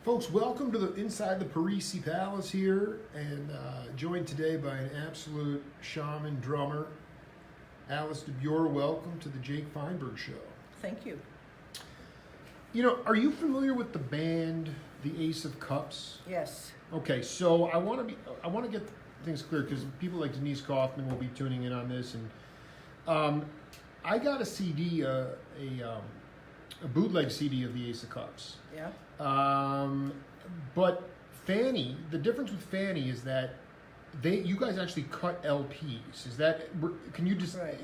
Folks, welcome to the inside the Parisi Palace here, and joined today by an absolute shaman drummer, Alice de Buhr. Welcome to the Jake Feinberg Show. Thank you. You know, are you familiar with the band, the Ace of Cups? Yes. Okay, so I want to get things clear because people like Denise Kaufman will be tuning in on this, and I got a CD, a bootleg CD of the Ace of Cups. Yeah. But Fanny, the difference with Fanny is that you guys actually cut LPs. Is that? Can you just? Right.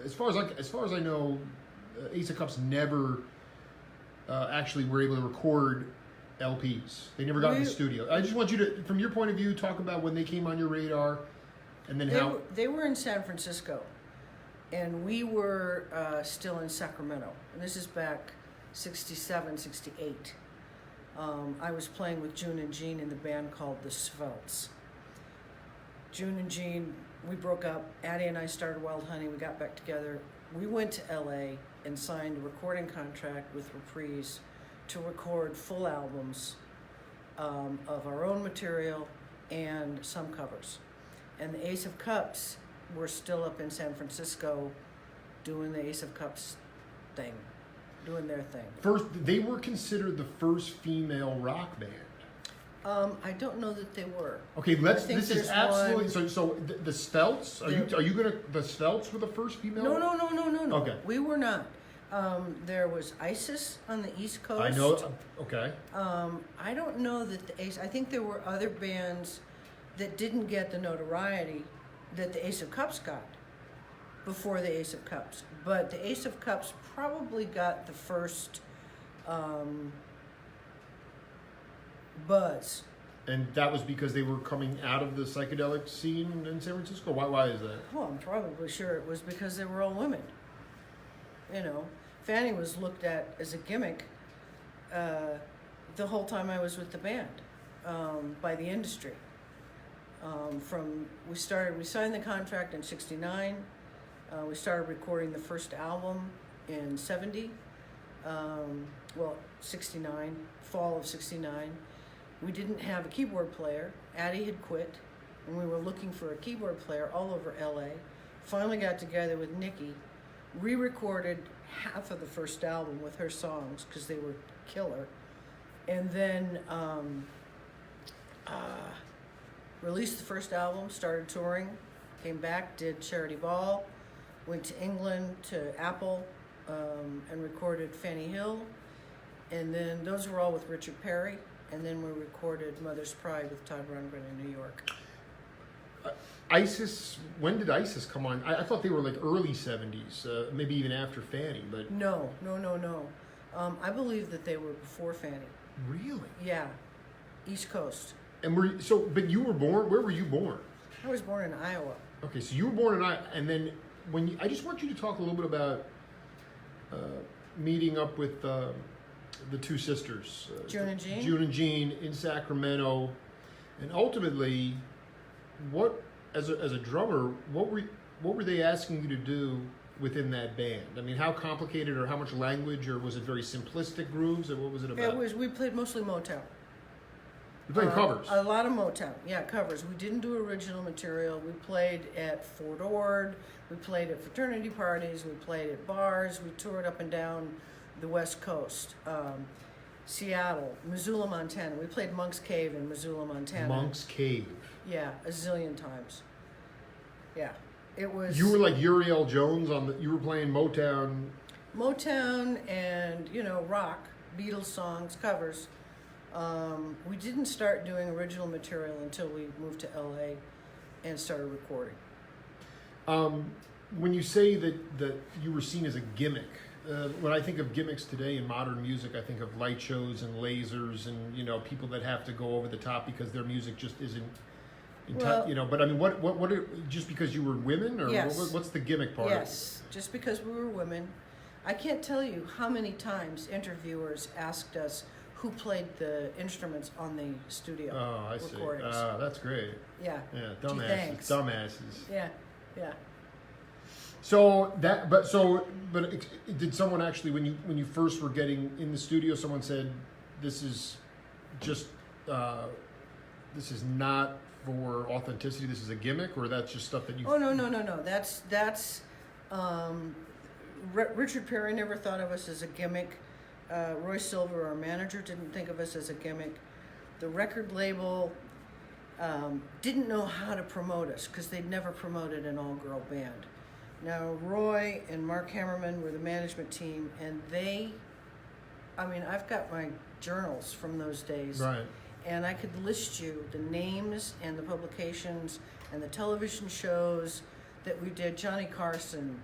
As far as I know, Ace of Cups never actually were able to record LPs. They never got in the studio. I just want you to, from your point of view, talk about when they came on your radar, and then how they were in San Francisco, and we were still in Sacramento. And this is back 67, 68. I was playing with June and Jean in the band called the Svelts. June and Jean, we broke up. Addie and I started Wild Honey. We got back together. We went to LA and signed a recording contract with Reprise to record full albums of our own material and some covers. And the Ace of Cups were still up in San Francisco doing the Ace of Cups thing, doing their thing. First, they were considered the first female rock band. I don't know that they were. Okay, this is absolutely one, so. The Svelts, are you gonna? The Svelts were the first female. No. Okay, we were not. There was ISIS on the East Coast. I know. Okay. I don't know that the Ace. I think there were other bands that didn't get the notoriety that the Ace of Cups got before the Ace of Cups. But the Ace of Cups probably got the first buzz. And that was because they were coming out of the psychedelic scene in San Francisco? Why is that? Well, I'm probably sure it was because they were all women. You know, Fanny was looked at as a gimmick the whole time I was with the band by the industry. We signed the contract in 69. We started recording the first album in 70. 69, fall of 69. We didn't have a keyboard player. Addie had quit, and we were looking for a keyboard player all over LA. Finally got together with Nikki, re-recorded half of the first album with her songs because they were killer, and then released the first album, started touring, came back, did Charity Ball, went to England to Apple, and recorded Fanny Hill, and then those were all with Richard Perry, and then we recorded Mother's Pride with Todd Rundgren in New York. ISIS, when did ISIS come on? I thought they were like early 70s, maybe even after Fanny, but... No. I believe that they were before Fanny. Really? Yeah, East Coast. And but you were born, where were you born? I was born in Iowa. Okay, so you were born in Iowa, and then I just want you to talk a little bit about meeting up with the two sisters. June and Jean? June and Jean in Sacramento, and ultimately, as a drummer, what were they asking you to do within that band? I mean, how complicated or how much language, or was it very simplistic grooves, or what was it about? We played mostly Motown. You played covers? A lot of Motown, yeah, covers. We didn't do original material. We played at Fort Ord, we played at fraternity parties, we played at bars, we toured up and down the West Coast. Seattle, Missoula, Montana. We played Monk's Cave in Missoula, Montana. Monk's Cave? Yeah, a zillion times. Yeah, it was... You were like Uriel Jones you were playing Motown. Motown and, rock, Beatles songs, covers. We didn't start doing original material until we moved to LA and started recording. When you say that you were seen as a gimmick, when I think of gimmicks today in modern music, I think of light shows and lasers and people that have to go over the top because their music just isn't. But I mean, what just because you were women, or yes. What's the gimmick part? Yes, just because we were women. I can't tell you how many times interviewers asked us who played the instruments on the studio recordings. Oh, I see. That's great. Yeah. Yeah, dumbasses. Yeah. So did someone actually, when you first were getting in the studio, someone said, "This is just this is not for authenticity? This is a gimmick, or that's just stuff that you? Oh no. That's Richard Perry never thought of us as a gimmick. Roy Silver, our manager, didn't think of us as a gimmick. The record label didn't know how to promote us because they'd never promoted an all-girl band. Now, Roy and Mark Hammerman were the management team, and I've got my journals from those days. Right. And I could list you the names and the publications and the television shows that we did. Johnny Carson,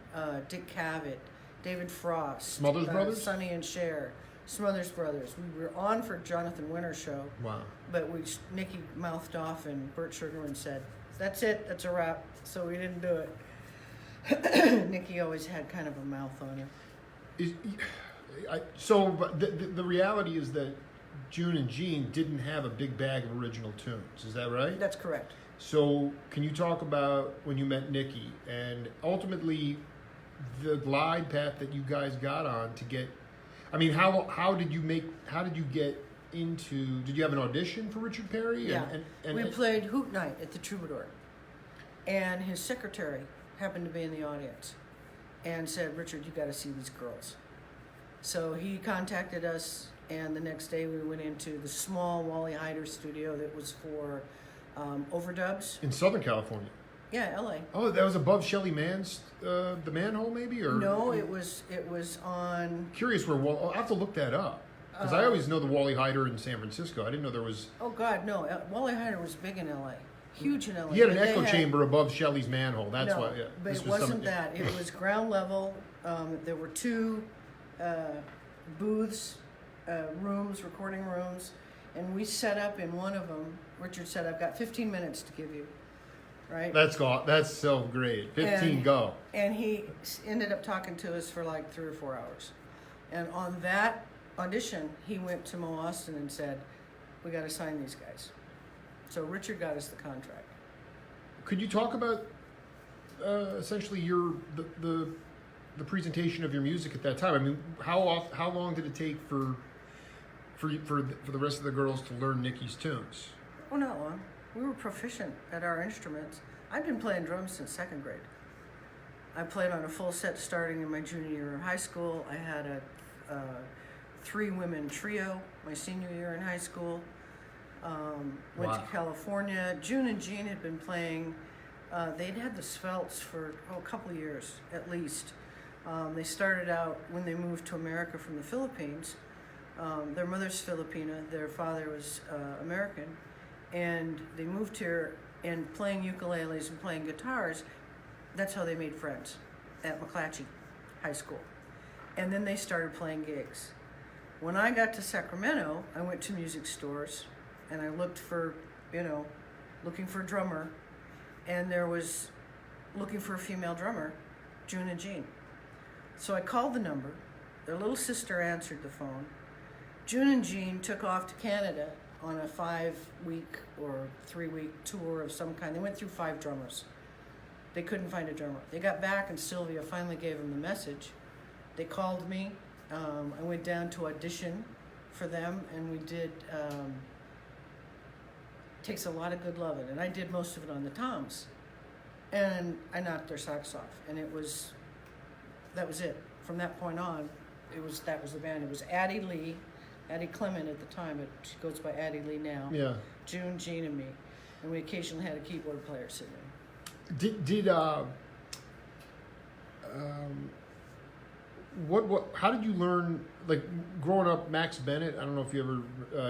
Dick Cavett, David Frost, Smothers Brothers? Sonny and Cher, Smothers Brothers. We were on for Jonathan Winter's show. Wow. But Nikki mouthed off and Bert Sugarman said, "That's it, that's a wrap." So we didn't do it. Nikki always had kind of a mouth on her. But the reality is that June and Gene didn't have a big bag of original tunes. Is that right? That's correct. So can you talk about when you met Nikki and ultimately the glide path that you guys got on to get? I mean, how did you get into? Did you have an audition for Richard Perry? Yeah. We played Hoot Night at the Troubadour, and his secretary happened to be in the audience and said, "Richard, you got to see these girls." So he contacted us, and the next day we went into the small Wally Heider studio that was for overdubs. In Southern California? Yeah, LA. Oh, that was above Shelly Mann's, the Manhole maybe? Or No, it was on... Curious where, I'll have to look that up. Because I always know the Wally Heider in San Francisco. I didn't know there was... Oh, God, no. Wally Heider was big in LA. Huge in LA. He had an echo chamber above Shelly's Manhole. That's why. Yeah, but it wasn't that. It was ground level. There were two booths, recording rooms, and we set up in one of them. Richard said, "I've got 15 minutes to give you." Right? That's so great. 15, go. And he ended up talking to us for like 3 or 4 hours. And on that audition, he went to Mo Austin and said, "We got to sign these guys." So Richard got us the contract. Could you talk about essentially the presentation of your music at that time? I mean, how long did it take for the rest of the girls to learn Nikki's tunes? Oh, not long. We were proficient at our instruments. I've been playing drums since 2nd grade. I played on a full set starting in my junior year of high school. I had a 3-women trio my senior year in high school. Went to California. June and Gene had been playing. They'd had the Svelts for a couple of years at least. They started out when they moved to America from the Philippines. Their mother's Filipina, their father was American, and they moved here and playing ukuleles and playing guitars. That's how they made friends at McClatchy High School. And then they started playing gigs. When I got to Sacramento, I went to music stores and I looked for, looking for a drummer, and there was looking for a female drummer, June and Gene. So I called the number. Their little sister answered the phone. June and Gene took off to Canada on a 5-week or 3-week tour of some kind. They went through 5 drummers. They couldn't find a drummer. They got back and Sylvia finally gave them the message. They called me. I went down to audition for them, and we did Takes a Lot of Good Lovin', and I did most of it on the toms. And I knocked their socks off, and that was it. From that point on, that was the band. It was Addie Clement at the time, but she goes by Addie Lee now. Yeah. June, Gene, and me. And we occasionally had a keyboard player sitting in. How did you learn, like, growing up, Max Bennett? I don't know if you ever,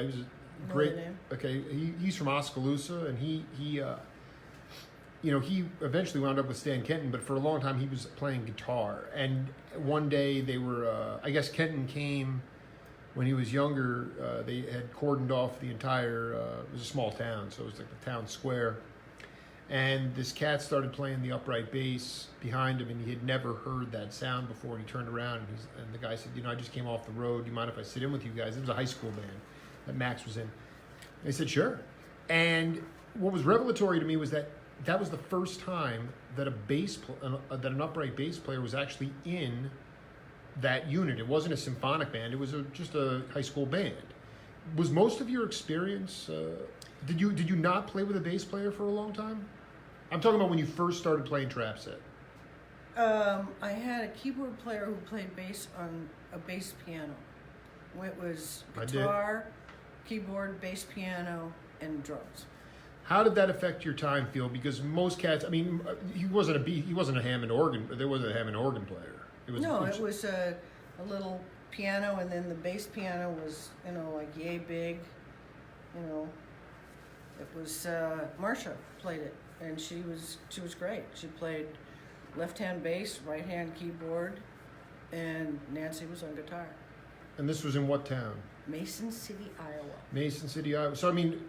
he was a great, okay, he's from Oskaloosa, and he eventually wound up with Stan Kenton, but for a long time he was playing guitar. And one day they were, I guess Kenton came when he was younger. They had cordoned off the entire, it was a small town, so it was like the town square. And this cat started playing the upright bass behind him, and he had never heard that sound before. And he turned around, and the guy said, I just came off the road. Do you mind if I sit in with you guys? It was a high school band that Max was in. And they said, sure. And what was revelatory to me was that was the first time that that an upright bass player was actually in that unit. It wasn't a symphonic band. It was just a high school band. was most of your experience? Did you not play with a bass player for a long time? I'm talking about when you first started playing trap set. I had a keyboard player who played bass on a bass piano. It was guitar, keyboard, bass piano, and drums. How did that affect your time feel? Because most cats, I mean, he wasn't a Hammond organ. There wasn't a Hammond organ player. It was a little piano, and then the bass piano was, like yay big. It was Marsha played it, and she was great. She played left-hand bass, right-hand keyboard, and Nancy was on guitar. And this was in what town? Mason City, Iowa. Mason City, Iowa. So, I mean,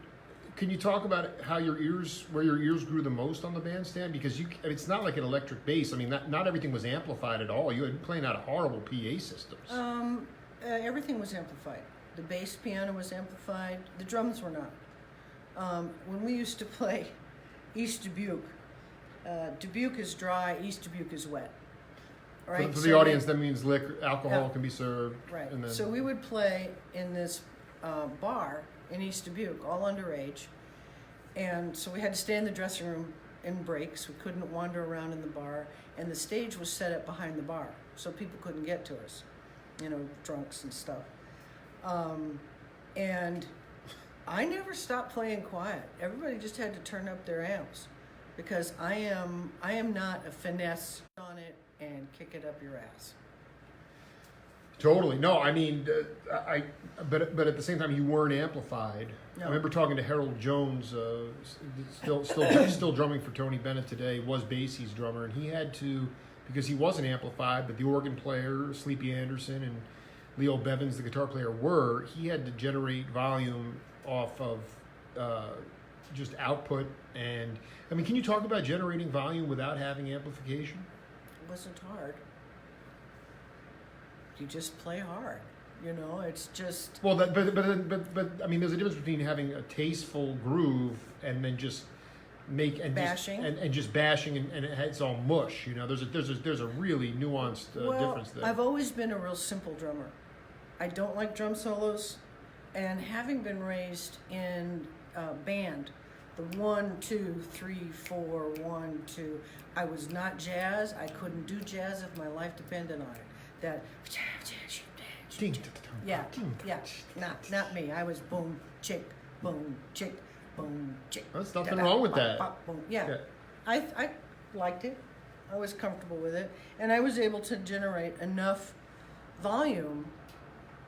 can you talk about where your ears grew the most on the bandstand? Because it's not like an electric bass. I mean, not everything was amplified at all. You were playing out of horrible PA systems. Everything was amplified. The bass piano was amplified. The drums were not. When we used to play East Dubuque, Dubuque is dry, East Dubuque is wet. Right? For the audience, that means alcohol can be served. Right. And then, so we would play in this bar in East Dubuque, all underage. And so we had to stay in the dressing room in breaks. We couldn't wander around in the bar. And the stage was set up behind the bar, so people couldn't get to us, drunks and stuff. And I never stopped playing quiet. Everybody just had to turn up their amps, because I am not a finesse on it and kick it up your ass. Totally. No, I mean, but at the same time, you weren't amplified. No. I remember talking to Harold Jones, still drumming for Tony Bennett today, was Basie's drummer, and he had to, because he wasn't amplified, but the organ player, Sleepy Anderson, and Leo Bevins, the guitar player, were. He had to generate volume off of just output. And I mean, can you talk about generating volume without having amplification? It wasn't hard. You just play hard. It's just. Well, but I mean, there's a difference between having a tasteful groove and then just bashing and just bashing and it's all mush. There's a really nuanced difference there. I've always been a real simple drummer. I don't like drum solos, and having been raised in band, the 1, 2, 3, 4, 1, 2. I was not jazz. I couldn't do jazz if my life depended on it. That. Yeah. Not me. I was boom, chick, boom, chick, boom, chick. There's nothing wrong with that. Pop, boom. Yeah. I liked it. I was comfortable with it, and I was able to generate enough volume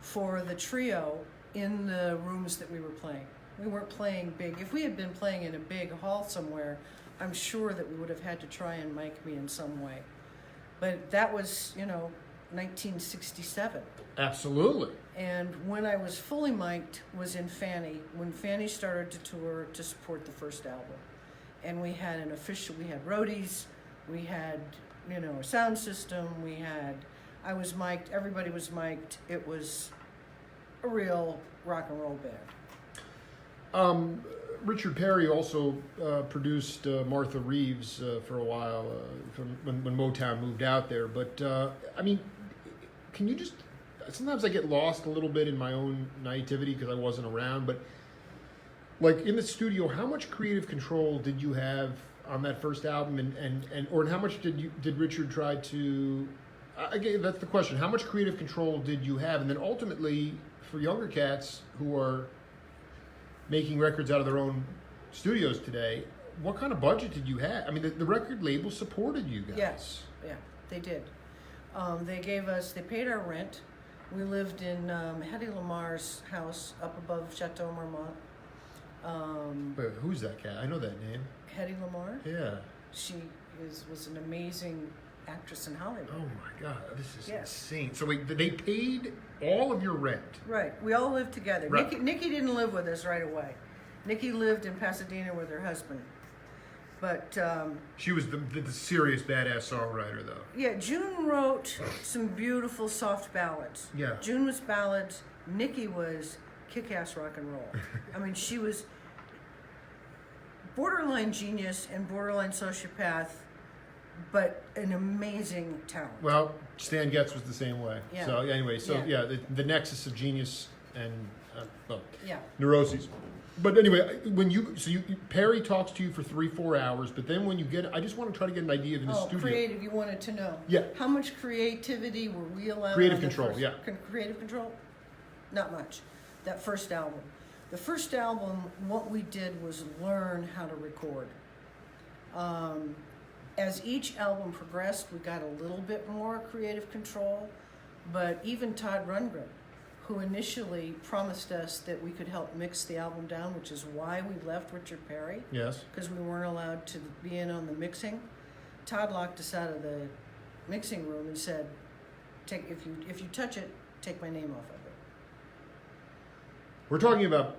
for the trio in the rooms that we were playing. We weren't playing big. If we had been playing in a big hall somewhere, I'm sure that we would have had to try and mic me in some way. But that was, 1967. Absolutely. And when I was fully mic'd was in Fanny, when Fanny started to tour to support the first album. And we had we had roadies, we had, a sound system, I was mic'd, everybody was mic'd. It was a real rock and roll band. Richard Perry also produced Martha Reeves for a while when Motown moved out there. But, I mean, can you just... Sometimes I get lost a little bit in my own naivety because I wasn't around. But, like, in the studio, how much creative control did you have on that first album? And how much did Richard try to... Again, that's the question. How much creative control did you have? And then ultimately, for younger cats who are making records out of their own studios today, what kind of budget did you have? I mean, the record label supported you guys. Yes, yeah, they did. They paid our rent. We lived in Hedy Lamar's house up above Chateau Marmont. Wait, who's that cat? I know that name. Hedy Lamar? Yeah. She was an amazing actress in Hollywood. Oh my God, this is insane. So they paid all of your rent. Right. We all lived together. Right. Nikki didn't live with us right away. Nikki lived in Pasadena with her husband. But she was the serious badass songwriter, though. Yeah, June wrote some beautiful soft ballads. Yeah. June was ballads. Nikki was kick-ass rock and roll. I mean, she was borderline genius and borderline sociopath, but an amazing talent. Well, Stan Getz was the same way. Yeah. So anyway, the Nexus of Genius and well, Yeah. neuroses. But anyway, Perry talks to you for 3-4 hours, but then when you get, I just want to try to get an idea of in the studio. Creative, you wanted to know. Yeah. How much creativity were we allowed? Creative control, yeah. Creative control? Not much. That first album. The first album, what we did was learn how to record. As each album progressed, we got a little bit more creative control, but even Todd Rundgren, who initially promised us that we could help mix the album down, which is why we left Richard Perry. Yes. Because we weren't allowed to be in on the mixing. Todd locked us out of the mixing room and said, if you touch it, take my name off of it. We're talking about,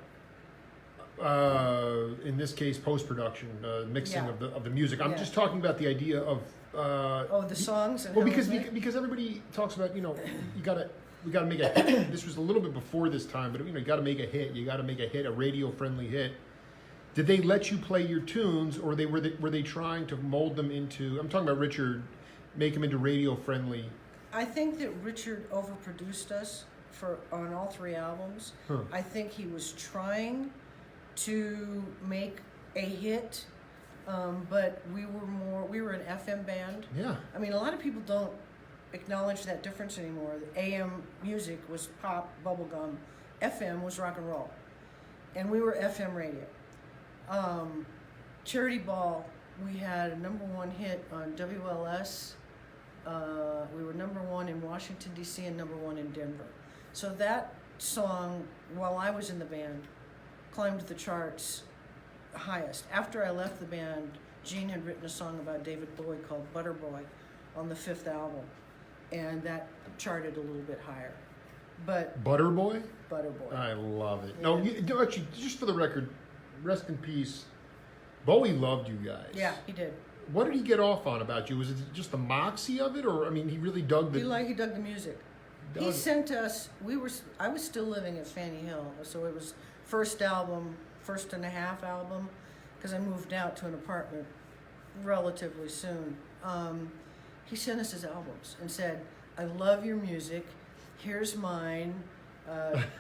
in this case, post-production, mixing of the music. I'm just talking about the idea of... the songs? And well, because everybody talks about, we got to make a hit. This was a little bit before this time, but, you got to make a hit. You got to make a hit, a radio-friendly hit. Did they let you play your tunes, or were they trying to mold them into... I'm talking about Richard, make them into radio-friendly... I think that Richard overproduced us on all 3 albums. Huh. I think he was trying to make a hit, but we were an FM band. Yeah. I mean, a lot of people don't acknowledge that difference anymore. The AM music was pop, bubblegum. FM was rock and roll. And we were FM radio. Charity Ball, we had a #1 hit on WLS. We were #1 in Washington, D.C. and #1 in Denver. So that song, while I was in the band, climbed the charts highest. After I left the band, Gene had written a song about David Bowie called Butter Boy on the 5th album, and that charted a little bit higher. But Butter Boy? Butter Boy. I love it. Yeah. No, actually, just for the record, rest in peace. Bowie loved you guys. Yeah, he did. What did he get off on about you? Was it just the moxie of it, or I mean, he really dug the... He dug the music. He sent us. I was still living at Fanny Hill, so it was first and a half album, because I moved out to an apartment relatively soon. He sent us his albums and said, "I love your music. Here's mine.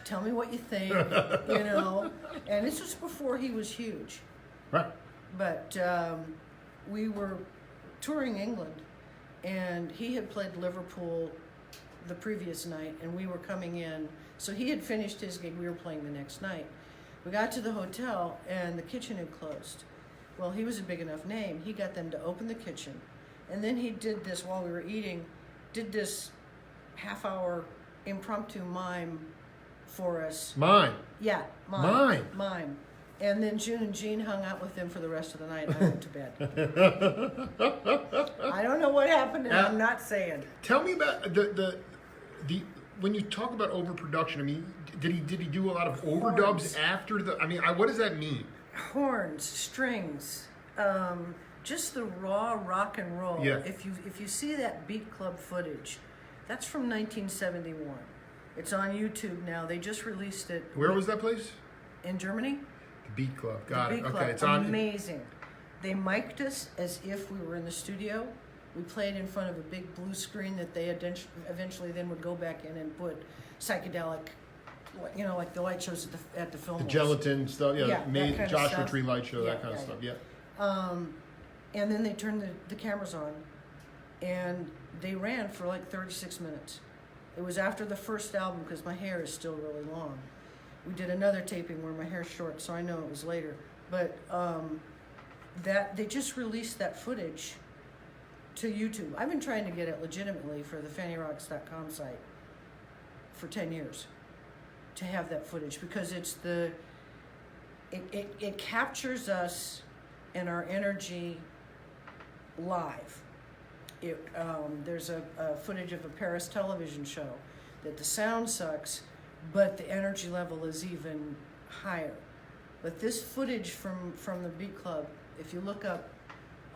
Tell me what you think." And this was before he was huge. Right. But we were touring England, and he had played Liverpool the previous night, and we were coming in. So he had finished his gig. We were playing the next night. We got to the hotel, and the kitchen had closed. Well, he was a big enough name. He got them to open the kitchen, and then he did this while we were eating. Did this half-hour impromptu mime for us. Mime. Yeah, mime. And then June and Gene hung out with them for the rest of the night. I went to bed. I don't know what happened, and I'm not saying. Tell me about the when you talk about overproduction. I mean, did he do a lot of overdubs after the? I mean, what does that mean? Horns, strings, just the raw rock and roll. Yeah. If you see that Beat Club footage, that's from 1971. It's on YouTube now. They just released it. Where was that place? In Germany. Beat Club. Got it. Club. Okay, it's on. Amazing. They mic'd us as if we were in the studio. We played in front of a big blue screen that they eventually then would go back in and put psychedelic, like the light shows at the film. The gelatin stuff, that kind of Joshua stuff. Tree light show, that kind of yeah. stuff, yeah. And then they turned the cameras on, and they ran for like 36 minutes. It was after the first album, because my hair is still really long. We did another taping where my hair's short, so I know it was later. But that they just released that footage to YouTube. I've been trying to get it legitimately for the FannyRocks.com site for 10 years to have that footage, because it captures us and our energy live. There's a footage of a Paris television show that the sound sucks, but the energy level is even higher. But this footage from the Beat Club, if you look up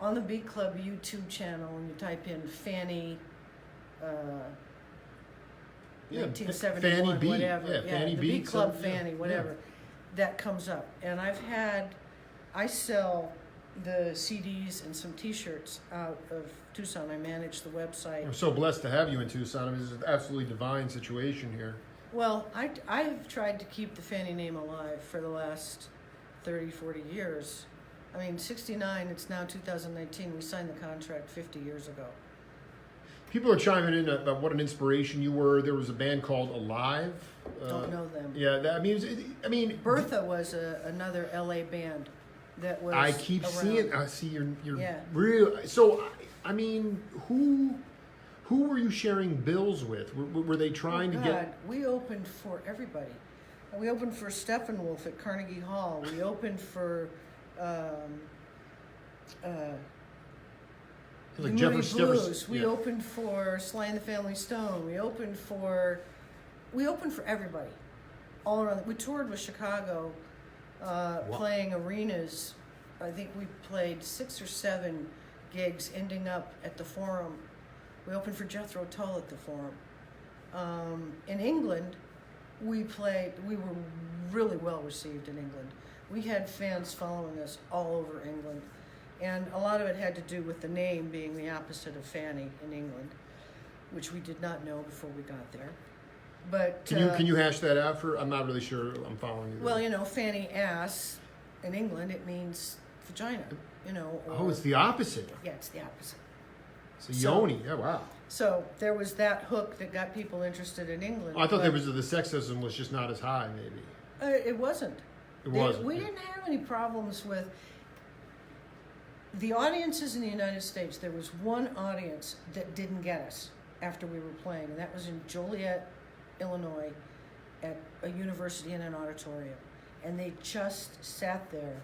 on the Beat Club YouTube channel and you type in Fanny, 1971, Fanny B. whatever, Fanny the B. Beat Club Fanny, whatever, that comes up. And I sell the CDs and some T-shirts out of Tucson. I manage the website. I'm so blessed to have you in Tucson. I mean, this is an absolutely divine situation here. Well, I have tried to keep the Fanny name alive for the last 30, 40 years. I mean, 69, it's now 2019. We signed the contract 50 years ago. People are chiming in about what an inspiration you were. There was a band called Alive. Don't know them. Yeah, I mean, Bertha was another LA band that was. I keep around. seeing. I see you're Yeah. real. So, I mean, who were you sharing bills with? Were they trying to get? We opened for everybody. We opened for Steppenwolf at Carnegie Hall. We opened for. Like Moody Jefferson, Blues. We yeah. opened for Sly and the Family Stone. We opened for everybody, all around. We toured with Chicago, playing arenas. I think we played 6 or 7 gigs, ending up at the Forum. We opened for Jethro Tull at the Forum. In England, we were really well received in England. We had fans following us all over England. And a lot of it had to do with the name being the opposite of Fanny in England, which we did not know before we got there. But Can you hash that out for? I'm not really sure. I'm following you. Well, Fanny ass in England, it means vagina. Oh, it's the opposite. Yeah, it's the opposite. So yoni. Yeah, wow. So there was that hook that got people interested in England. I thought the sexism was just not as high, maybe. It wasn't. Wasn't. We didn't have any problems with the audiences in the United States. There was one audience that didn't get us after we were playing, and that was in Joliet, Illinois, at a university in an auditorium. And they just sat there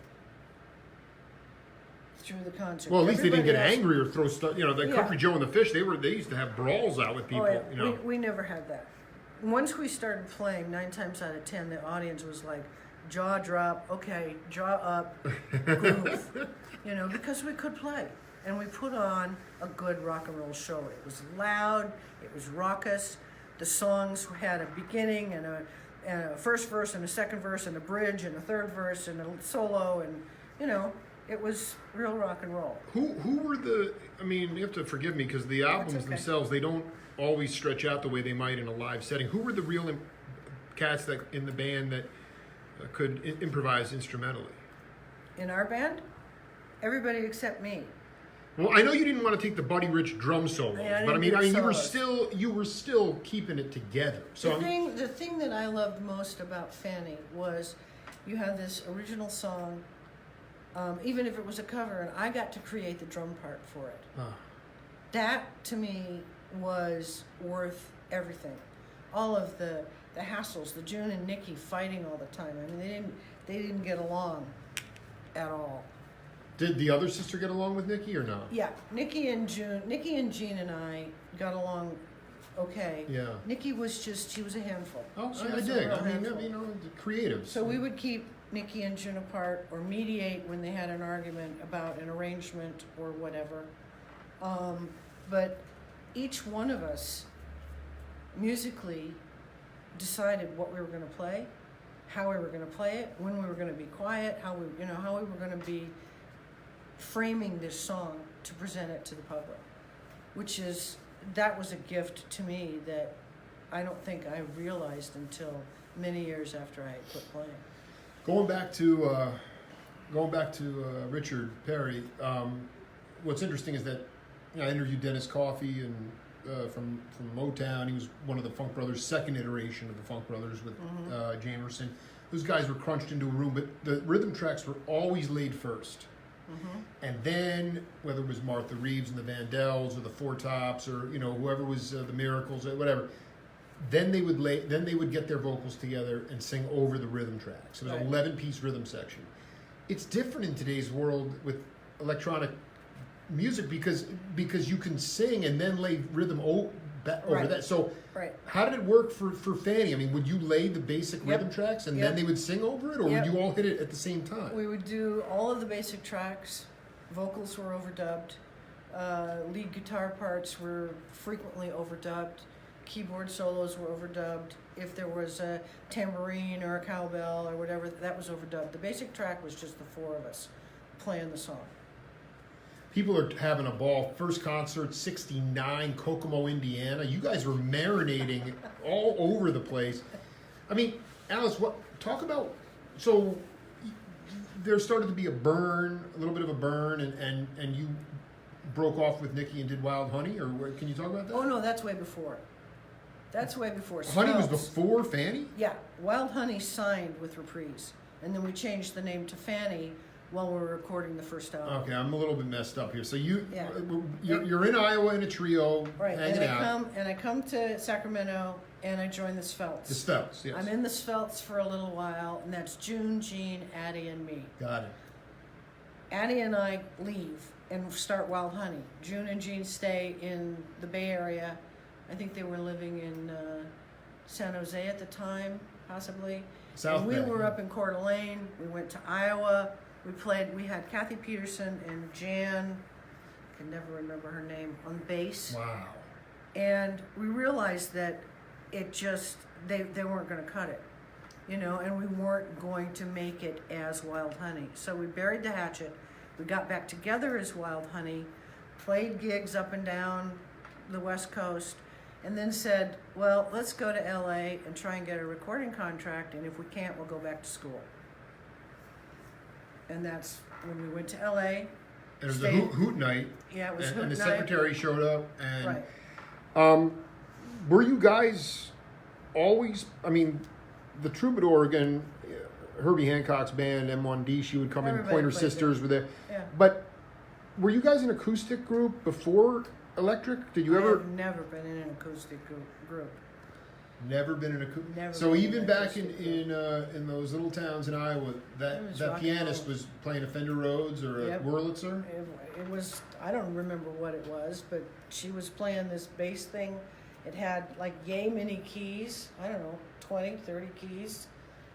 through the concert. Well, at least they didn't get Everybody else- angry or throw stuff. The Yeah. Country Joe and the Fish. They used to have brawls out with people. Oh, yeah. We never had that. Once we started playing, 9 times out of 10, the audience was like, jaw drop, okay, jaw up, groove. Because we could play. And we put on a good rock and roll show. It was loud, it was raucous. The songs had a beginning and a first verse and a second verse and a bridge and a third verse and a solo, and it was real rock and roll. Who were the? I mean, you have to forgive me because the albums okay. themselves, they don't always stretch out the way they might in a live setting. Who were the real cats that in the band that could improvise instrumentally? In our band, everybody except me. Well, I know you didn't want to take the Buddy Rich drum solos, Yeah, I but I didn't mean, do you were still keeping it together. So The thing that I loved most about Fanny was you have this original song, even if it was a cover, and I got to create the drum part for it. That to me was worth everything. All of the hassles, the June and Nikki fighting all the time. I mean, they didn't get along at all. Did the other sister get along with Nikki or no? Yeah, Nikki and Jean and I got along okay. Yeah. Nikki was she was a handful. Oh, She I was a dig. real I mean, handful. creative. So we would keep Nikki and June apart or mediate when they had an argument about an arrangement or whatever. But each one of us musically decided what we were going to play, how we were going to play it, when we were going to be quiet, how we were going to be framing this song to present it to the public, that was a gift to me that I don't think I realized until many years after I had quit playing. Going back to Richard Perry, what's interesting is that I interviewed Dennis Coffey and from Motown. He was one of the Funk Brothers, second iteration of the Funk Brothers with Jamerson. Those guys were crunched into a room, but the rhythm tracks were always laid first. And then, whether it was Martha Reeves and the Vandells or the Four Tops or whoever was the Miracles or whatever, then they would get their vocals together and sing over the rhythm tracks. It was an 11-piece rhythm section. It's different in today's world with electronic music because you can sing and then lay rhythm over that. So how did it work for Fanny? I mean, would you lay the basic rhythm tracks and then they would sing over it, or would you all hit it at the same time? We would do all of the basic tracks. Vocals were overdubbed. Lead guitar parts were frequently overdubbed. Keyboard solos were overdubbed. If there was a tambourine or a cowbell or whatever, that was overdubbed. The basic track was just the 4 of us playing the song. People are having a ball. First concert, 69, Kokomo, Indiana. You guys were marinating all over the place. I mean, Alice, talk about, so there started to be a little bit of a burn, and you broke off with Nikki and did Wild Honey, or can you talk about that? Oh no, that's way before. That's way before. Honey was Smells. before Fanny? Yeah, Wild Honey signed with Reprise, and then we changed the name to Fanny while we were recording the first album. Okay, I'm a little bit messed up here. So Yeah. you're in Iowa in a trio, Right, hanging out. and I come to Sacramento, and I join the Svelts. The Svelts, yes. I'm in the Svelts for a little while, and that's June, Jean, Addie, and me. Got it. Addie and I leave and start Wild Honey. June and Jean stay in the Bay Area. I think they were living in San Jose at the time, possibly. South and we Bay, were yeah. up in Coeur d'Alene. We went to Iowa. We had Kathy Peterson and Jan, I can never remember her name, on bass. Wow. And we realized that it just, they weren't going to cut it, you know, and we weren't going to make it as Wild Honey. So we buried the hatchet. We got back together as Wild Honey, played gigs up and down the West Coast, and then said, well, let's go to LA and try and get a recording contract, and if we can't, we'll go back to school. And that's when we went to LA. And it was a stayed- hoot night. Yeah, it was and hoot the night. secretary showed up, and Right. were you guys always? I mean, the Troubadour again, Herbie Hancock's band M1D. She would come in. Everybody Pointer played Sisters there. were there. Yeah. But were you guys an acoustic group before electric? Did you ever? I've never been in an acoustic group. Never been in a Never so been even in back acoustic in those little towns in Iowa, It that was that rock and pianist roll. was playing a Fender Rhodes or a Yep. Wurlitzer. It was, I don't remember what it was, but she was playing this bass thing. It had like yay many keys, I don't know, 20, 30 keys.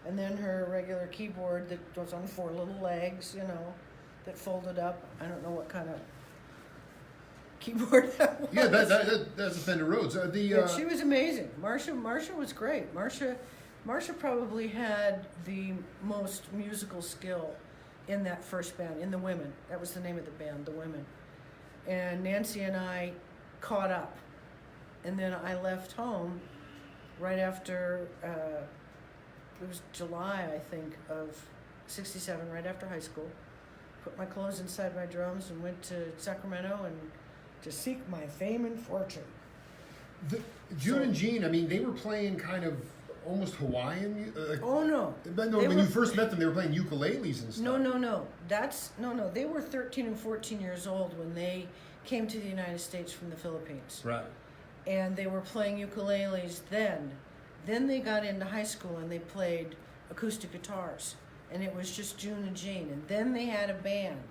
And then her regular keyboard that was on 4 little legs, you know, that folded up. I don't know what kind of keyboard that was. Yeah, that's a Fender Rhodes. Yeah, she was amazing. Marsha was great. Marsha probably had the most musical skill in that first band, in the Women. That was the name of the band, the Women. And Nancy and I caught up. And then I left home right after, it was July, I think, of 67, right after high school. Put my clothes inside my drums and went to Sacramento and to seek my fame and fortune. June and Jean, I mean, they were playing kind of almost Hawaiian. Oh no! But no, when you first met them, they were playing ukuleles and stuff. No. No. They were 13 and 14 years old when they came to the United States from the Philippines. Right. And they were playing ukuleles then. Then they got into high school and they played acoustic guitars. And it was just June and Jean. And then they had a band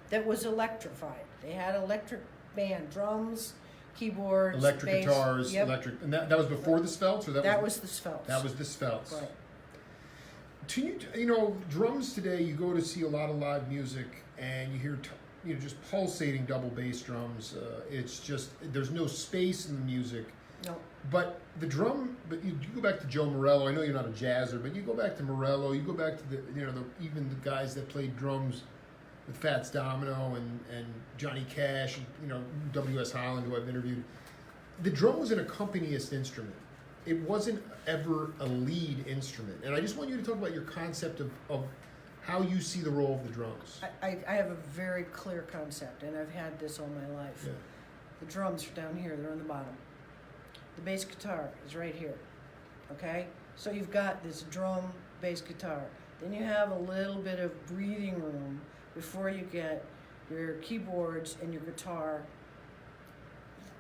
that was electrified. They had electric band, drums, keyboards, Electric bass. guitars, Yep. electric, and that was before the Svelts, or That was the Svelts. that was the Svelts. Right. You know, drums today. You go to see a lot of live music, and you hear just pulsating double bass drums. It's just there's no space in the music. No. But the drum, you go back to Joe Morello. I know you're not a jazzer, but you go back to Morello. You go back to even the guys that played drums with Fats Domino and Johnny Cash, W.S. Holland, who I've interviewed. The drum was an accompanist instrument. It wasn't ever a lead instrument. And I just want you to talk about your concept of how you see the role of the drums. I have a very clear concept, and I've had this all my life. Yeah. The drums are down here, they're on the bottom. The bass guitar is right here, okay? So you've got this drum, bass guitar. Then you have a little bit of breathing room before you get your keyboards and your guitar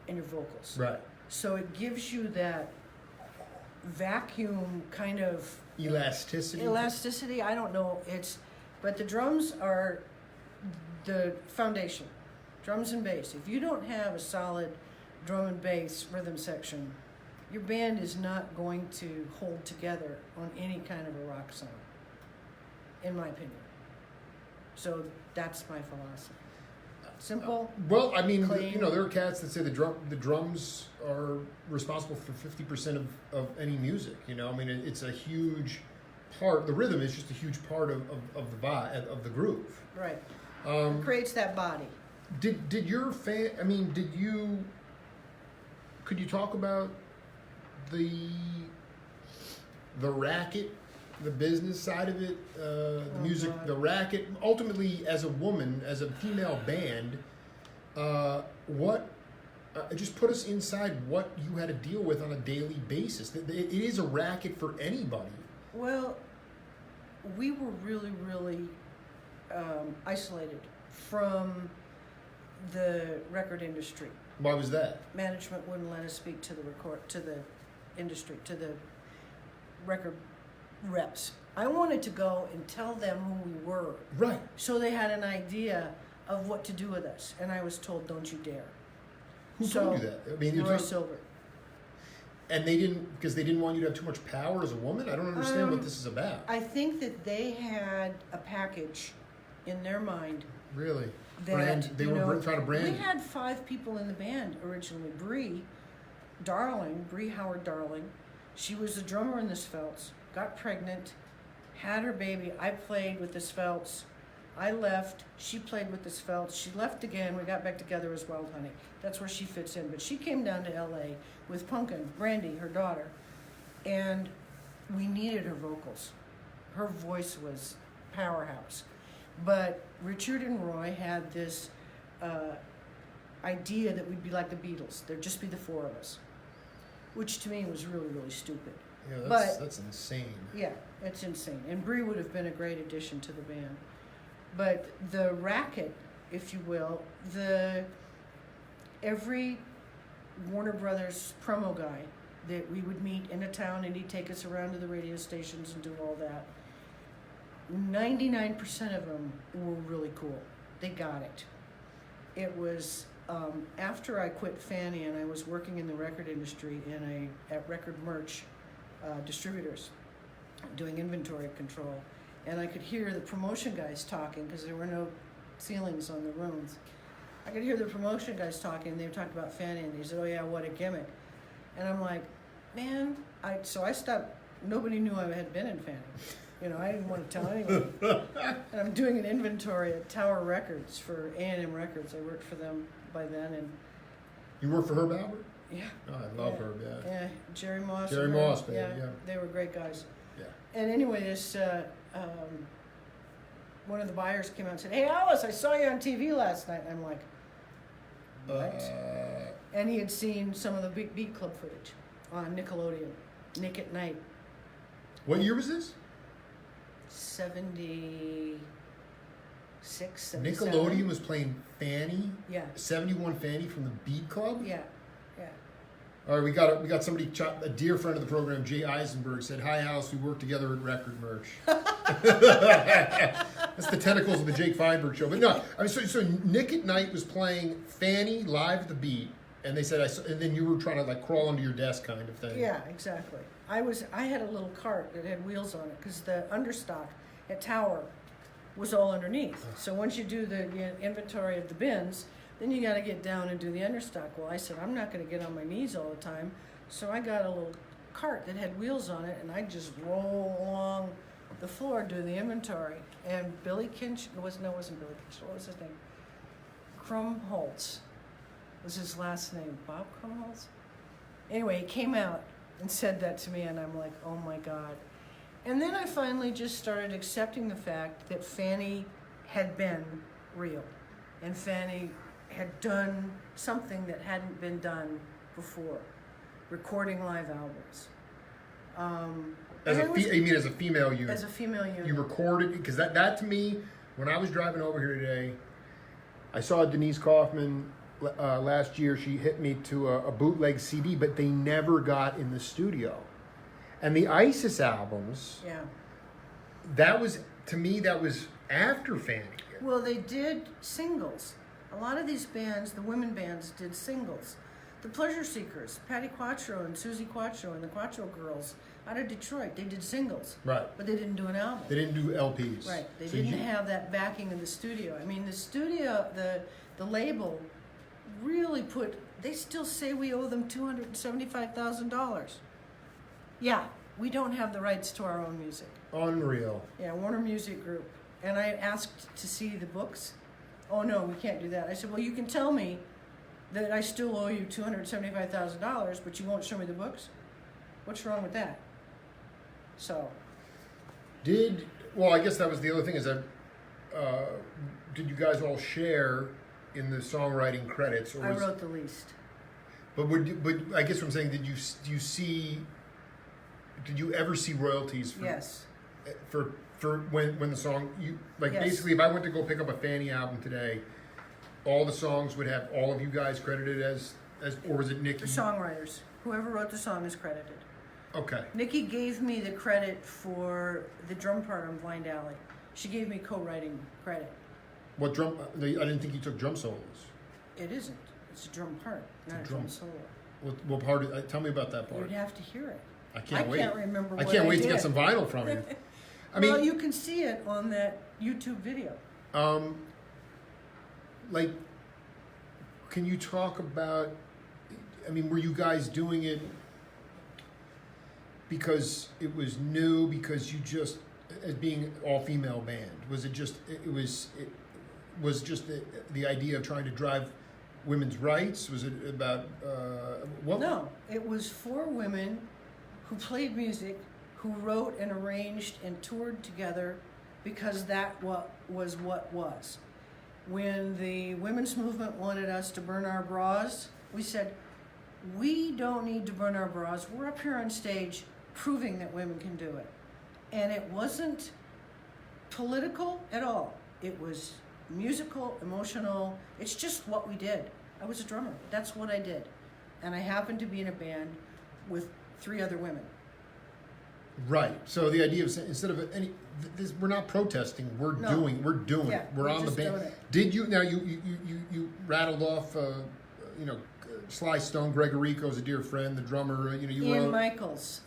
and your vocals. Right. So it gives you that vacuum kind of Elasticity. I don't know. But the drums are the foundation. Drums and bass. If you don't have a solid drum and bass rhythm section, your band is not going to hold together on any kind of a rock song, in my opinion. So that's my philosophy. Simple. Well, I mean, clean. there are cats that say the drums are responsible for 50% of any music. I mean, it's a huge part. The rhythm is just a huge part of the vibe, of the groove. Right. It creates that body. Did your fan? I mean, could you talk about the the racket, the business side of it, the music, God. the racket. Ultimately, as a woman, as a female band, what? Just put us inside what you had to deal with on a daily basis. It is a racket for anybody. Well, we were really, really isolated from the record industry. Why was that? Management wouldn't let us speak to the industry, to the record reps. I wanted to go and tell them who we were. Right. So they had an idea of what to do with us. And I was told, don't you dare. Who told you that? I mean, Roy Silver. And they didn't, because they didn't want you to have too much power as a woman? I don't understand what this is about. I think that they had a package in their mind. Really? That, they were trying to brand We you. had 5 people in the band originally. Bree Howard Darling. She was the drummer in the Svelts, got pregnant, had her baby. I played with the Svelts. I left. She played with the Svelts. She left again. We got back together as Wild Honey. That's where she fits in. But she came down to LA with Punkin, Brandy, her daughter. And we needed her vocals. Her voice was powerhouse. But Richard and Roy had this idea that we'd be like the Beatles. There'd just be the 4 of us, which to me was really, really stupid. Yeah, that's insane. Yeah, it's insane. And Bree would have been a great addition to the band. But the racket, if you will, every Warner Brothers promo guy that we would meet in a town, and he'd take us around to the radio stations and do all that, 99% of them were really cool. They got it. It was after I quit Fanny and I was working in the record industry at Record Merch distributors, doing inventory control, and I could hear the promotion guys talking because there were no ceilings on the rooms. I could hear the promotion guys talking, and they were talking about Fanny, and they said, "Oh yeah, what a gimmick!" And I'm like, "Man," so I stopped. Nobody knew I had been in Fanny. You know, I didn't want to tell anyone. And I'm doing an inventory at Tower Records for A&M Records. I worked for them by then, and You work for Herb Albert? yeah. Oh, I love Herb, yeah. Yeah, Jerry Moss. Jerry Moss, baby, yeah. They were great guys. Yeah. And anyway, this one of the buyers came out and said, "Hey, Alice, I saw you on TV last night." And I'm like, "What?" And he had seen some of the Big Beat Club footage on Nickelodeon, Nick at Night. What year was this? 76, 77. Nickelodeon was playing Fanny? Yeah. 71 Fanny from the Beat Club? Yeah. All right, we got somebody, a dear friend of the program, Jay Eisenberg, said, "Hi, Alice, we work together at Record Merch." That's the tentacles of the Jake Feinberg show. But no, I mean, so Nick at Night was playing Fanny live at the Beat, and they said, and then you were trying to like crawl under your desk kind of thing. Yeah, exactly. I had a little cart that had wheels on it because the understock at Tower was all underneath. So once you do the inventory of the bins, then you got to get down and do the understock. Well, I said, I'm not going to get on my knees all the time. So I got a little cart that had wheels on it, and I just roll along the floor doing the inventory. And Billy Kinch, it wasn't Billy Kinch, what was his name? Krumholtz was his last name. Bob Krumholtz? Anyway, he came out and said that to me, and I'm like, oh my God. And then I finally just started accepting the fact that Fanny had been real, and Fanny had done something that hadn't been done before, recording live albums. You mean as a female unit? As a female unit. You recorded, because that to me, when I was driving over here today, I saw Denise Kaufman last year. She hit me to a bootleg CD, but they never got in the studio. And the ISIS albums, Yeah. that was after Fanny. Well, they did singles. A lot of these bands, the women bands, did singles. The Pleasure Seekers, Patty Quattro and Susie Quattro and the Quattro Girls out of Detroit, they did singles. Right. But they didn't do an album. They didn't do LPs. Right. They didn't have that backing in the studio. I mean, the studio, the label really they still say we owe them $275,000. Yeah, we don't have the rights to our own music. Unreal. Yeah, Warner Music Group. And I asked to see the books. Oh, no, we can't do that. I said, well, you can tell me that I still owe you $275,000, but you won't show me the books? What's wrong with that? So, Well, I guess that was the other thing is that did you guys all share in the songwriting credits? Or I wrote the least. But I guess what I'm saying, did you ever see royalties for Yes. for when the song Yes. basically if I went to go pick up a Fanny album today, all the songs would have all of you guys credited as or was it Nikki? The songwriters. Whoever wrote the song is credited. Okay. Nikki gave me the credit for the drum part on Blind Alley. She gave me co-writing credit. What drum? I didn't think you took drum solos. It isn't. It's a drum part, not a drum solo. What part? Tell me about that part. You'd have to hear it. I can't wait. I can't remember I what can't I wait to did. get some vinyl from you. Well, you can see it on that YouTube video. Can you talk about? Were you guys doing it because it was new? Because you just, as being all female band, was it just? It was just the idea of trying to drive women's rights. Was it about what? No, it was 4 women who played music, who wrote and arranged and toured together, because that was. When the women's movement wanted us to burn our bras, we said, we don't need to burn our bras. We're up here on stage proving that women can do it. And it wasn't political at all. It was musical, emotional. It's just what we did. I was a drummer. That's what I did. And I happened to be in a band with 3 other women. Right. So the idea of instead of we're not protesting. We're doing. Yeah, it. We're on the band. Did you now? You rattled off. Sly Stone, Gregorico's a dear friend, the drummer. Ian Michaels.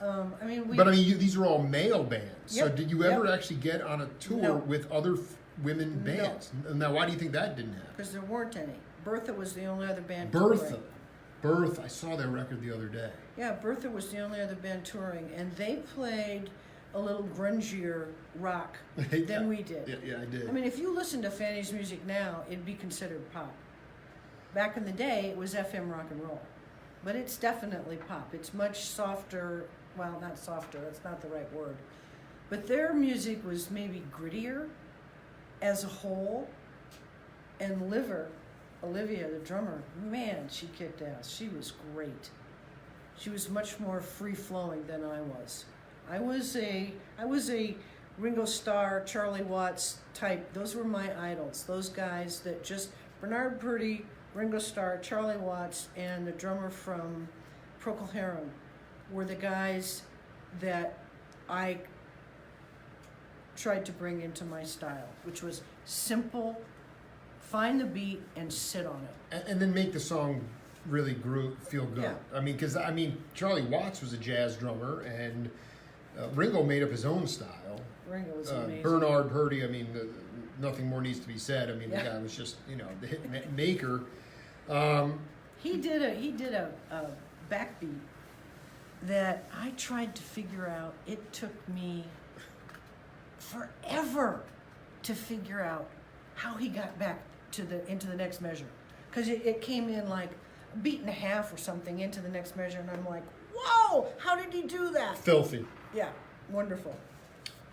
These are all male bands. Yep, So did you ever actually get on a tour with other women bands? No. Now, why do you think that didn't happen? Because there weren't any. Bertha was the only other band Bertha. touring. I saw their record the other day. Yeah, Bertha was the only other band touring, and they played a little grungier rock than we did. Yeah, I did. If you listen to Fanny's music now, it'd be considered pop. Back in the day, it was FM rock and roll. But it's definitely pop. It's much softer. Well, not softer, that's not the right word. But their music was maybe grittier as a whole. And Olivia, the drummer, man, she kicked ass. She was great. She was much more free-flowing than I was. I was a Ringo Starr, Charlie Watts type. Those were my idols. Those guys that just, Bernard Purdie, Ringo Starr, Charlie Watts, and the drummer from Procol Harum were the guys that I tried to bring into my style, which was simple, find the beat and sit on it. And then make the song really feel good. Yeah. Because Charlie Watts was a jazz drummer, and Ringo made up his own style. Ringo was amazing. Bernard Purdie, nothing more needs to be said. The guy was just, the hit maker. He did a backbeat that I tried to figure out. It took me forever to figure out how he got back into the next measure, because it came in like a beat and a half or something into the next measure, and I'm like, whoa, how did he do that? Filthy. Yeah, wonderful.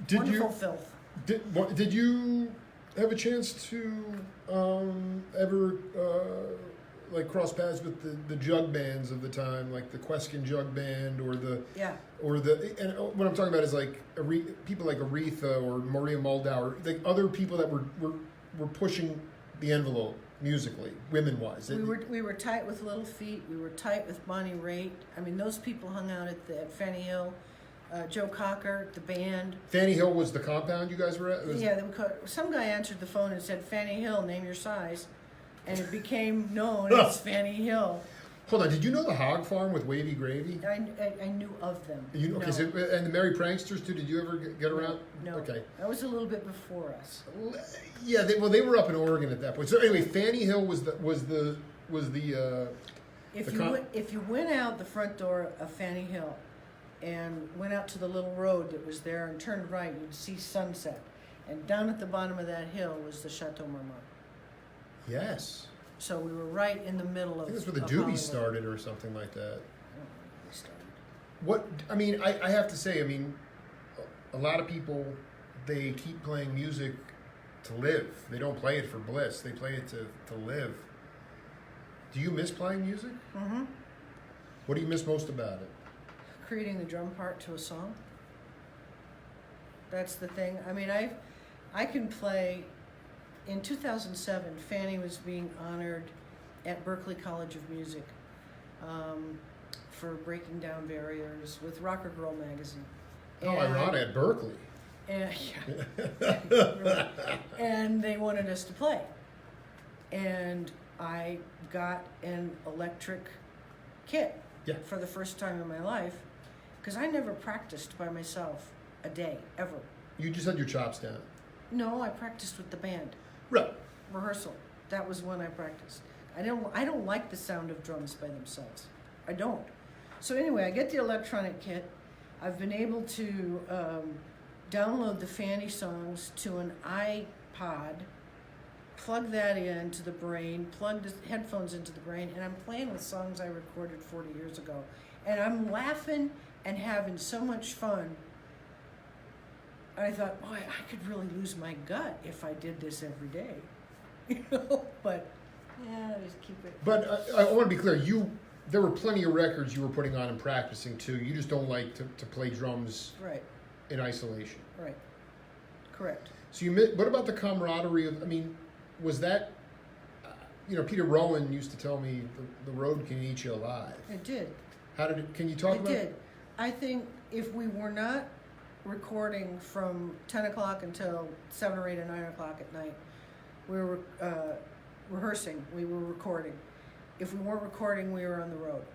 Filth. Did you have a chance to ever cross paths with the jug bands of the time, like the Queskin Jug Band, or and what I'm talking about is like people like Aretha or Maria Moldau, like other people that were pushing the envelope musically, women-wise. We were tight with Little Feat. We were tight with Bonnie Raitt. Those people hung out at Fanny Hill. Joe Cocker, the band. Fanny Hill was the compound you guys were at? Some guy answered the phone and said, Fanny Hill, name your size. And it became known as Fanny Hill. Hold on, did you know the Hog Farm with Wavy Gravy? I knew of them. Okay, so, and the Merry Pranksters too, did you ever get around? No. Okay. That was a little bit before us. Yeah, they were up in Oregon at that point. So anyway, Fanny Hill was the if you went out the front door of Fanny Hill and went out to the little road that was there and turned right, you'd see sunset. And down at the bottom of that hill was the Chateau Marmont. Yes. So we were right in the middle of. I think that's where the Doobies started, or something like that. I don't know where they started. What I have to say, a lot of people, they keep playing music to live. They don't play it for bliss. They play it to live. Do you miss playing music? Mm-hmm. What do you miss most about it? Creating the drum part to a song. That's the thing. I mean, I can play. In 2007, Fanny was being honored at Berklee College of Music for breaking down barriers with Rocker Girl magazine. Oh, ironic, at Berklee. And, yeah. And they wanted us to play. And I got an electric kit for the first time in my life because I never practiced by myself a day, ever. You just had your chops down. No, I practiced with the band. Right. Rehearsal. That was when I practiced. I don't like the sound of drums by themselves. I don't. So anyway, I get the electronic kit. I've been able to download the Fanny songs to an iPod, plug that into the brain, plug the headphones into the brain, and I'm playing with songs I recorded 40 years ago. And I'm laughing and having so much fun. I thought, boy, I could really lose my gut if I did this every day. You know, but yeah, just keep it. But I want to be clear, there were plenty of records you were putting on and practicing too. You just don't like to play drums Right. in isolation. Right. Correct. So what about the camaraderie of, I mean, was that, Peter Rowan used to tell me the road can eat you alive. It did. Can you talk about it? It did. I think if we were not recording from 10 o'clock until 7 or 8 or 9 o'clock at night, we were rehearsing, we were recording. If we weren't recording, we were on the road.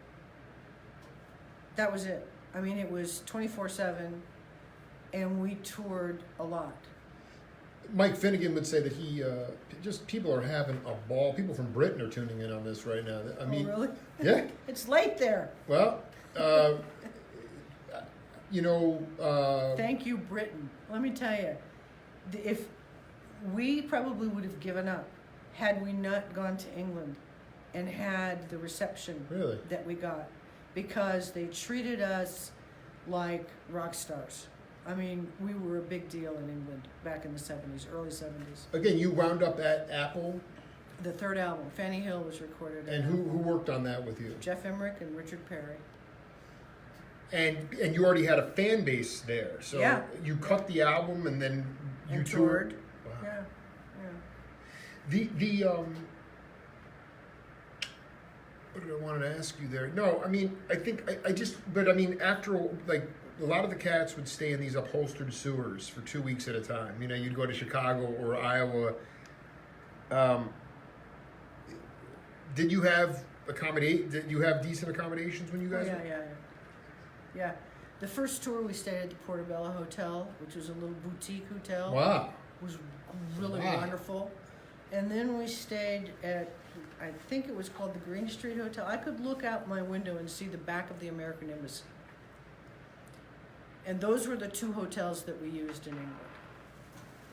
That was it. I mean, it was 24/7, and we toured a lot. Mike Finnegan would say that he people are having a ball. People from Britain are tuning in on this right now. I mean, oh, really? Yeah. It's late there. Well, Thank you, Britain. Let me tell you, if we probably would have given up had we not gone to England and had the reception that we got, because they treated us like rock stars. I mean, we were a big deal in England back in the 70s, early 70s. Again, you wound up at Apple. The third album, Fanny Hill, was recorded. And who worked on that with you? Jeff Emmerich and Richard Perry. And you already had a fan base there, so you cut the album and then you toured. Wow. Yeah. What did I want to ask you there? No, I mean, I think after like a lot of the cats would stay in these upholstered sewers for 2 weeks at a time. You'd go to Chicago or Iowa. Did you have decent accommodations when you guys? Yeah. The first tour we stayed at the Portobello Hotel, which was a little boutique hotel. Wow. It was really wonderful. And then we stayed at, I think it was called the Green Street Hotel. I could look out my window and see the back of the American Embassy. And those were the two hotels that we used in England.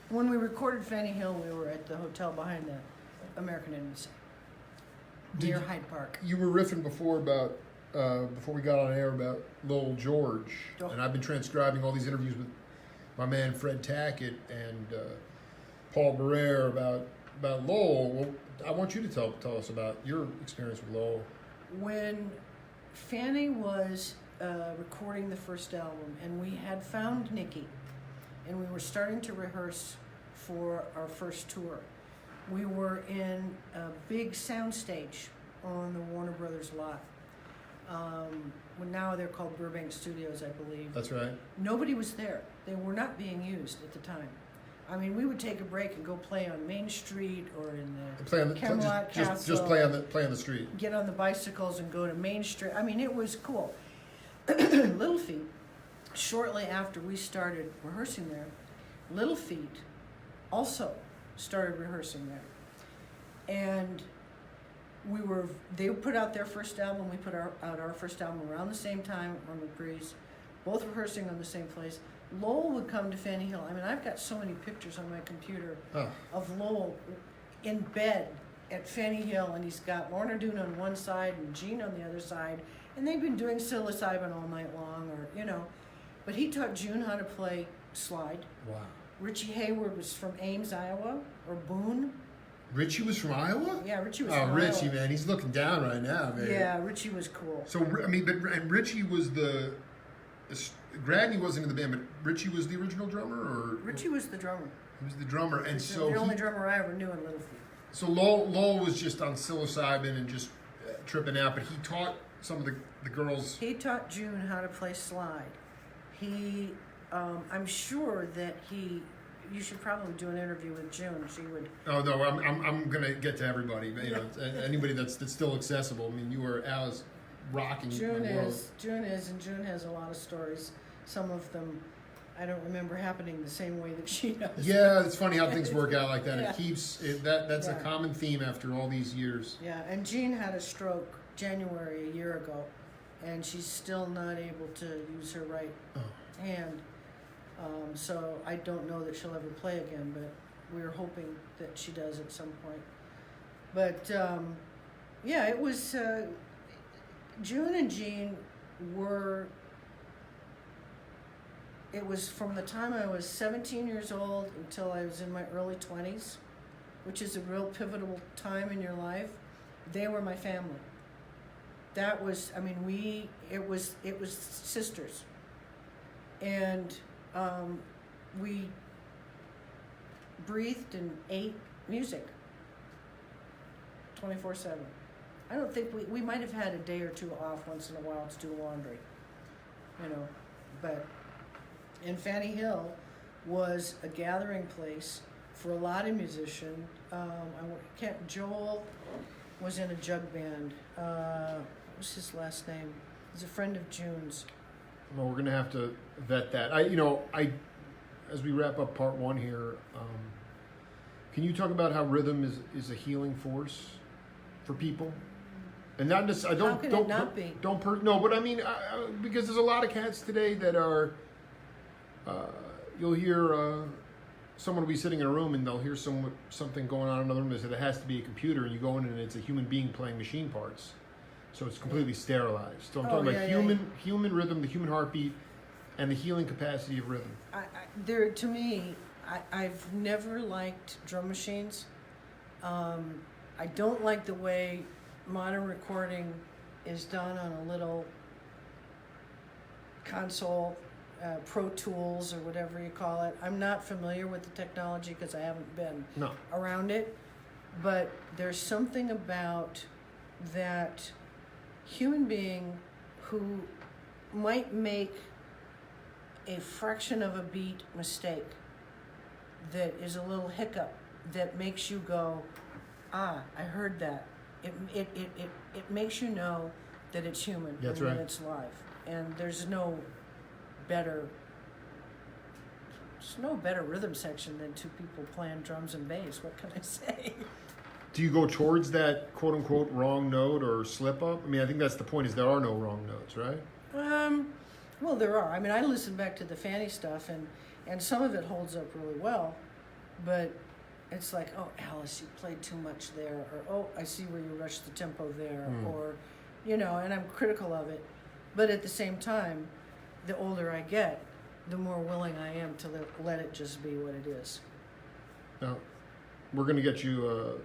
When we recorded Fanny Hill, we were at the hotel behind the American Embassy, near Hyde Park. You were riffing before we got on air about Lowell George, and I've been transcribing all these interviews with my man Fred Tackett and Paul Barrere about Lowell. Well, I want you to tell us about your experience with Lowell. When Fanny was recording the first album, and we had found Nikki, and we were starting to rehearse for our first tour. We were in a big soundstage on the Warner Brothers lot. Now they're called Burbank Studios, I believe. That's right. Nobody was there. They were not being used at the time. I mean, we would take a break and go play on Main Street or in the Camelot Castle. Just play on the street. Get on the bicycles and go to Main Street. I mean, it was cool. Little Feat, shortly after we started rehearsing there, Little Feat also started rehearsing there. And they put out their first album, we put out our first album around the same time on Reprise, both rehearsing on the same place. Lowell would come to Fanny Hill. I mean, I've got so many pictures on my computer of Lowell in bed at Fanny Hill, and he's got Lorna Doone on one side and Gene on the other side, and they've been doing psilocybin all night long, but he taught June how to play slide. Wow. Richie Hayward was from Ames, Iowa, or Boone. Richie was from Iowa? Yeah, Richie was Oh, from Richie, Iowa. man, he's looking down right now, man. Yeah, Richie was cool. So, I mean, and Richie was Gradney wasn't in the band, but Richie was the original drummer, or? Richie was the drummer. He was the drummer, and He's so the only drummer I ever knew in Littlefield. So Lowell was just on psilocybin and just tripping out, but he taught some of the girls. He taught June how to play slide. He, I'm sure that you should probably do an interview with June. She would. Oh no, I'm gonna get to everybody. You know, anybody that's still accessible. I mean, you were Alice rocking June the world. and June has a lot of stories. Some of them I don't remember happening the same way that she does. Yeah, it's funny how things work out like that. Yeah. It keeps that's a Yeah. common theme after all these years. Yeah, and Jean had a stroke January a year ago, and she's still not able to use her right hand. So I don't know that she'll ever play again, but we're hoping that she does at some point. But yeah, it was June and Jean were. It was from the time I was 17 years old until I was in my early 20s, which is a real pivotal time in your life. They were my family. That was, I mean, it was sisters. And we breathed and ate music 24/7. I don't think we might have had a day or two off once in a while to do laundry, but. And Fanny Hill was a gathering place for a lot of musicians. Joel was in a jug band. What was his last name? He's a friend of June's. Well, we're gonna have to vet that. As we wrap up part one here, can you talk about how rhythm is a healing force for people? And not necessarily. How can it not be? No, but I mean, because there's a lot of cats today that are. You'll hear someone will be sitting in a room and they'll hear something going on in another room. They say there has to be a computer, and you go in and it's a human being playing machine parts, so it's completely sterilized. So I'm talking about human rhythm, the human heartbeat, and the healing capacity of rhythm. To me, I've never liked drum machines. I don't like the way modern recording is done on a little console. Pro Tools or whatever you call it. I'm not familiar with the technology because I haven't been around it, but there's something about that human being who might make a fraction of a beat mistake that is a little hiccup that makes you go, I heard that. It makes you know that it's human and that it's live. And there's no better rhythm section than two people playing drums and bass. What can I say? Do you go towards that quote unquote wrong note or slip up? I mean, I think that's the point, is there are no wrong notes, right? Well, there are. I mean, I listen back to the Fanny stuff and some of it holds up really well, but it's like, oh, Alice, you played too much there, or oh, I see where you rushed the tempo there, or and I'm critical of it. But at the same time, the older I get, the more willing I am to let it just be what it is. Now, we're going to get you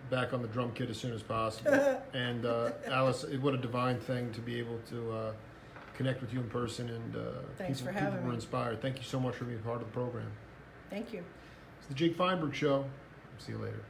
back on the drum kit as soon as possible. And Alice, what a divine thing to be able to connect with you in person, and Thanks for people having were me. inspired. Thank you so much for being part of the program. Thank you. It's the Jake Feinberg Show. See you later.